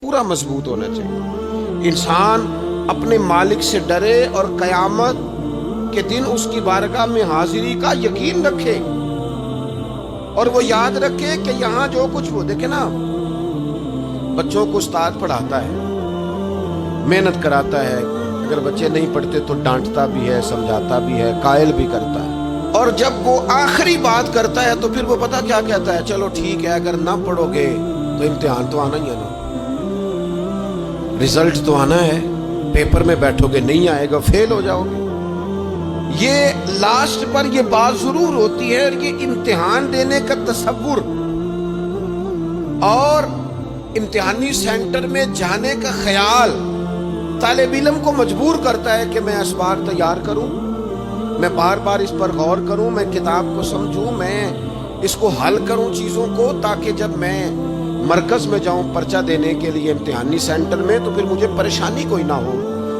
पूरा मजबूत होना चाहिए। इंसान अपने मालिक से डरे और कयामत के दिन उसकी बारगाह में हाजिरी का यकीन रखे और वो याद रखे कि यहाँ जो कुछ वो देखे ना, बच्चों को उस्ताद पढ़ाता है, मेहनत कराता है, अगर बच्चे नहीं पढ़ते तो डांटता भी है, समझाता भी है, कायल भी करता है, और जब वो आखिरी बात करता है तो फिर वो पता क्या कहता है, चलो ठीक है, अगर ना पढ़ोगे तो इम्तिहान तो आना ही है ना, रिजल्ट तो आना है, पेपर में बैठोगे नहीं आएगा, फेल हो जाओगे। ये लास्ट पर ये बात जरूर होती है, ये इम्तिहान देने का तसव्वुर और इम्तिहानी सेंटर में जाने का ख्याल तालिब इल्म को मजबूर करता है कि मैं इस बार तैयार करूं, मैं बार बार इस पर गौर करूं, मैं किताब को समझूं, मैं इसको हल करूं चीज़ों को, ताकि जब मैं मरकज़ में जाऊं पर्चा देने के लिए इम्तिहानी सेंटर में तो फिर मुझे परेशानी कोई ना हो।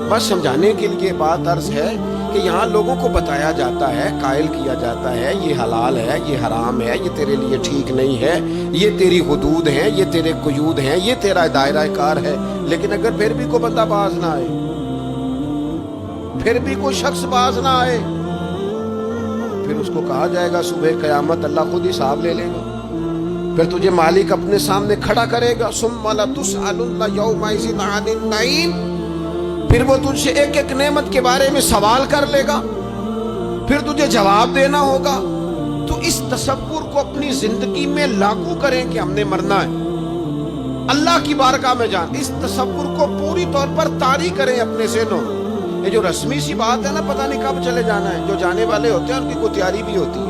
बस समझाने के लिए बात अर्ज है कि यहाँ लोगों को बताया जाता है, कायल किया जाता है, ये हलाल है, ये हराम है, ये तेरे लिए ठीक नहीं है, ये तेरी हुदूद हैं, ये तेरे कुयूद हैं, ये तेरा दायरा कार है। लेकिन अगर फिर भी कोई बंदा बाज ना आए, फिर भी कोई शख्स बाज ना आए, फिर उसको कहा जाएगा सुबह क़यामत अल्लाह खुद हिसाब ले लेगा, फिर तुझे मालिक अपने सामने खड़ा करेगा, सुम्मा लतुसअलुन्ना यौमइज़िन अनिन नईम, फिर वो तुझसे एक एक नेमत के बारे में सवाल कर लेगा, फिर तुझे जवाब देना होगा। तो इस तसव्वुर को अपनी जिंदगी में लागू करें कि हमने मरना है, अल्लाह की बारगाह में जान, इस तसव्वुर को पूरी तौर पर तारी करें अपने ज़हनों। ये जो रस्मी सी बात है ना, पता नहीं कब चले जाना है, जो जाने वाले होते हैं उनकी कोई तैयारी भी होती है।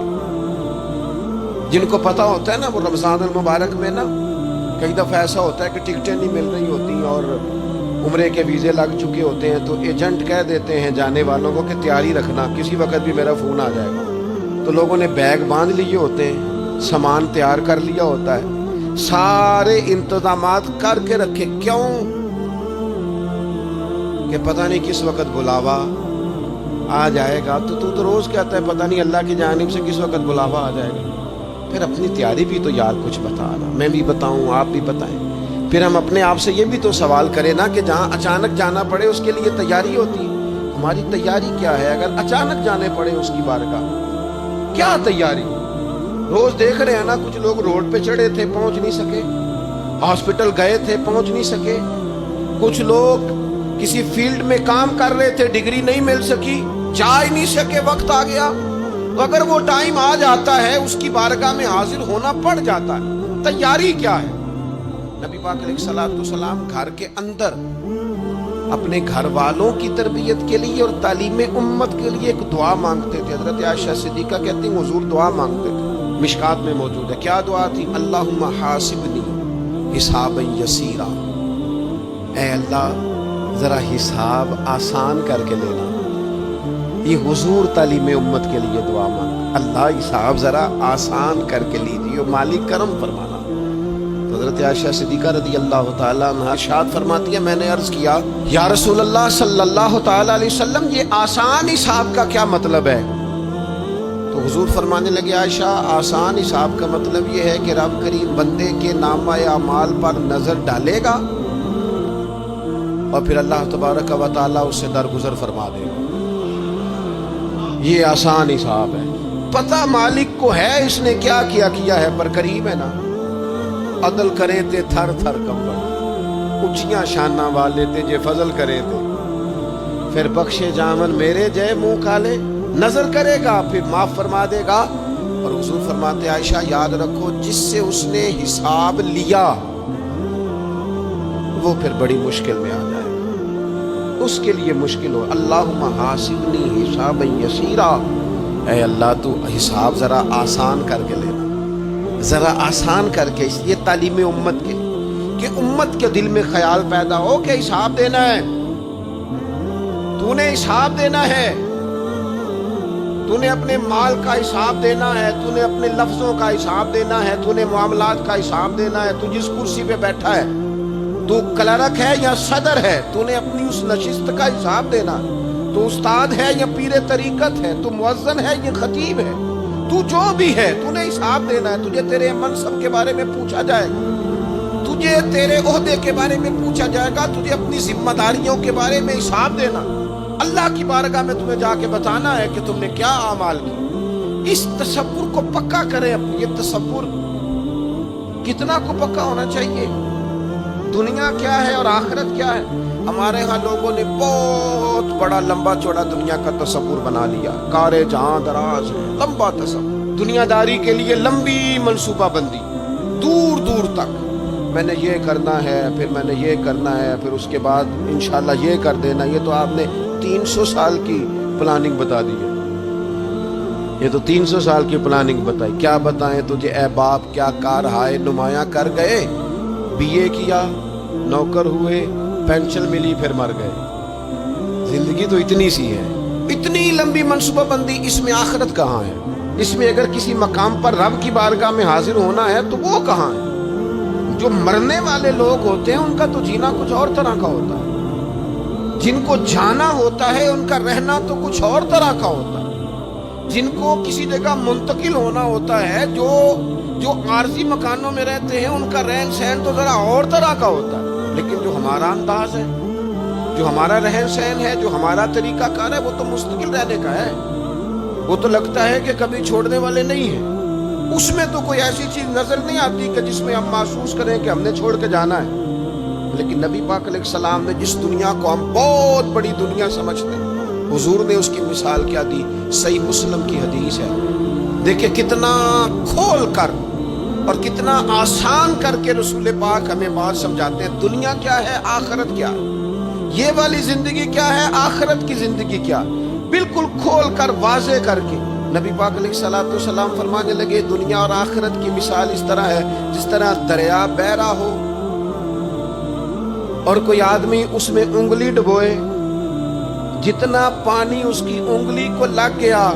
जिनको पता होता है ना, वो रमज़ान मुबारक में ना कई दफ़ा ऐसा होता है कि टिकटें नहीं मिल रही होती और उम्रे के वीज़े लग चुके होते हैं, तो एजेंट कह देते हैं जाने वालों को कि तैयारी रखना, किसी वक्त भी मेरा फ़ोन आ जाएगा। तो लोगों ने बैग बांध लिए होते हैं, सामान तैयार कर लिया होता है, सारे इंतज़ामात करके रखे, क्यों कि पता नहीं किस वक्त बुलावा आ जाएगा। तो तू तो रोज़ कहता है पता नहीं अल्लाह की जानिब से किस वक्त बुलावा आ जाएगा। फिर अपनी तैयारी भी तो यार कुछ बताना, मैं भी बताऊं, आप भी बताएं। फिर हम अपने आप से ये भी तो सवाल करें ना कि जहाँ अचानक जाना पड़े उसके लिए तैयारी होती है, हमारी तैयारी क्या है? अगर अचानक जाने पड़े उसकी बारगाह, क्या तैयारी? रोज देख रहे हैं ना, कुछ लोग रोड पे चढ़े थे, पहुंच नहीं सके, हॉस्पिटल गए थे, पहुंच नहीं सके, कुछ लोग किसी फील्ड में काम कर रहे थे, डिग्री नहीं मिल सकी, जा ही नहीं सके, वक्त आ गया। तो अगर वो टाइम आ जाता है, उसकी बारगाह में हाजिर होना पड़ जाता है, तैयारी क्या है? नबी पाक अलैहिस्सलाम घर के अंदर अपने घर वालों की तरबियत के लिए और तालीम उम्मत के लिए एक दुआ मांगते थे। हज़रत आयशा सिद्दीक़ा कहती हैं हुज़ूर दुआ मांगते थे, मिशकात में मौजूद है। क्या दुआ थी? अल्लाहुम्मा हासिबनी हिसाबन यसीरा, ऐ अल्लाह जरा हिसाब आसान करके लेना। ये हुजूर तालीम उम्मत के लिए दुआ मांग, अल्लाह हिसाब जरा आसान करके लीजिए, मालिक करम फरमाना। तो हज़रत आयशा सिद्दीक़ा रज़ी अल्लाह तआला अन्हा इरशाद फरमाती है, मैंने अर्ज किया या रसूल अल्लाह सल्लल्लाहु तआला अलैहि वसल्लम, ये आसान हिसाब का क्या मतलब है? तो हुजूर फरमाने लगे, आयशा आसान हिसाब का मतलब ये है कि रब करीम बंदे के नामा अमाल पर नजर डालेगा और फिर अल्लाह तबारक व तआला उससे दरगुजर फरमा देगा। ये आसान हिसाब है, पता मालिक को है इसने क्या किया है, पर करीब है ना। अदल करे थे थर थर कंबल, ऊंचियां शाना वाले ते जे फजल करे थे, फिर बख्शे जामन मेरे जय मुंह काले, नजर करेगा फिर माफ फरमा देगा। और हुजूर फरमाते आयशा याद रखो, जिससे उसने हिसाब लिया वो फिर बड़ी मुश्किल में आ जाएगा, उसके लिए मुश्किल हो। अल्लाहुम्मा हासिबनी हिसाबन यसीरा, ऐ अल्लाह तू हिसाब जरा आसान करके लेना, जरा आसान करके। ये तालीम उम्मत के कि उम्मत के दिल में ख्याल पैदा हो कि हिसाब देना है, तूने हिसाब देना है, तूने अपने माल का हिसाब देना है, तूने अपने लफ्जों का हिसाब देना है, तूने मामलात का हिसाब देना है। तू जिस कुर्सी पे बैठा है, तू क्लर्क है या सदर है, तूने अपनी उस नशिस्त का हिसाब देना। तू उस्ताद है या पीरे तरीकत है, तू मुअज्जन है या खतीब है, तू जो भी है, तूने हिसाब देना है। तुझे तेरे मनसब के बारे में पूछा जाएगा, तू تجھے تیرے عہدے کے بارے میں پوچھا جائے گا، تجھے اپنی ذمہ داریوں کے بارے میں حساب دینا، اللہ کی بارگاہ میں تمہیں جا کے بتانا ہے کہ تم نے کیا اعمال کی۔ اس تصور کو پکا کریں۔ یہ تصور کتنا کو پکا ہونا چاہیے؟ دنیا کیا ہے اور آخرت کیا ہے؟ ہمارے ہاں لوگوں نے بہت بڑا لمبا چوڑا دنیا کا تصور بنا لیا، کارے جہاں دراز ہے، لمبا تصور، دنیا داری کے لیے لمبی منصوبہ بندی، دور دور تک میں نے یہ کرنا ہے، پھر میں نے یہ کرنا ہے، پھر اس کے بعد انشاءاللہ یہ کر دینا۔ یہ تو آپ نے 300 سال کی پلاننگ بتا دی ہے، یہ تو 300 سال کی پلاننگ بتائی۔ کیا بتائیں تجھے اے باپ، کیا کار ہائے نمایاں کر گئے، بی اے کیا، نوکر ہوئے، پینشن ملی، پھر مر گئے۔ زندگی تو اتنی سی ہے، اتنی لمبی منصوبہ بندی، اس میں آخرت کہاں ہے؟ اس میں اگر کسی مقام پر رب کی بارگاہ میں حاضر ہونا ہے تو وہ کہاں ہے؟ جو مرنے والے لوگ ہوتے ہیں ان کا تو جینا کچھ اور طرح کا ہوتا ہے، جن کو جانا ہوتا ہے ان کا رہنا تو کچھ اور طرح کا ہوتا ہے، جن کو کسی جگہ منتقل ہونا ہوتا ہے، جو عارضی مکانوں میں رہتے ہیں ان کا رہن سہن تو ذرا اور طرح کا ہوتا ہے۔ لیکن جو ہمارا انداز ہے، جو ہمارا رہن سہن ہے، جو ہمارا طریقہ کار ہے، وہ تو مستقل رہنے کا ہے، وہ تو لگتا ہے کہ کبھی چھوڑنے والے نہیں ہیں۔ اس میں تو کوئی ایسی چیز نظر نہیں آتی کہ جس میں ہم محسوس کریں کہ ہم نے چھوڑ کے جانا ہے۔ لیکن نبی پاک علیہ السلام نے جس دنیا کو ہم بہت بڑی دنیا سمجھتے ہیں، حضور نے اس کی مثال کیا دی؟ صحیح مسلم کی حدیث ہے، دیکھیں کتنا کھول کر اور کتنا آسان کر کے رسول پاک ہمیں بات سمجھاتے ہیں۔ دنیا کیا ہے، آخرت کیا ہے، یہ والی زندگی کیا ہے، آخرت کی زندگی کیا، بالکل کھول کر واضح کر کے نبی پاک علیہ الصلوۃ والسلام فرمانے لگے دنیا اور آخرت کی مثال اس طرح ہے جس طرح دریا بہہ رہا ہو اور کوئی آدمی اس میں انگلی ڈبوئے، جتنا پانی اس کی انگلی کو لگ گیا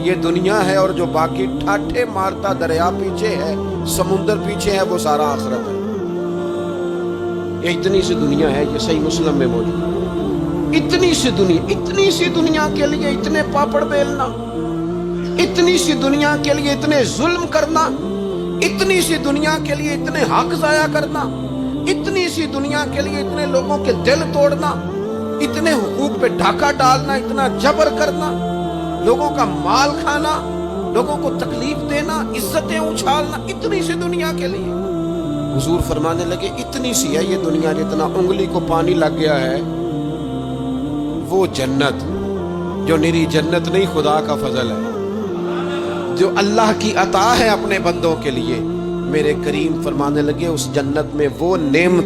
یہ دنیا ہے، اور جو باقی ٹھاٹھے مارتا دریا پیچھے ہے، سمندر پیچھے ہے، وہ سارا آخرت ہے۔ یہ اتنی سی دنیا ہے، یہ صحیح مسلم میں موجود ہے۔ اتنی سی دنیا کے لیے اتنے پاپڑ بیلنا، اتنی سی دنیا کے لیے اتنے ظلم کرنا، اتنی سی دنیا کے لیے اتنے حق ضائع کرنا، اتنی سی دنیا کے لیے اتنے لوگوں کے دل توڑنا، اتنے حقوق پہ ڈھاکہ ڈالنا، اتنا جبر کرنا، لوگوں کا مال کھانا، لوگوں کو تکلیف دینا، عزتیں اچھالنا، اتنی سی دنیا کے لیے۔ حضور فرمانے لگے اتنی سی ہے یہ دنیا، جتنا انگلی کو پانی لگ گیا ہے وہ جنت، جو نری جنت نہیں، خدا کا فضل ہے، جو اللہ کی عطا ہے اپنے بندوں کے لیے۔ میرے کریم فرمانے لگے اس جنت میں وہ نعمت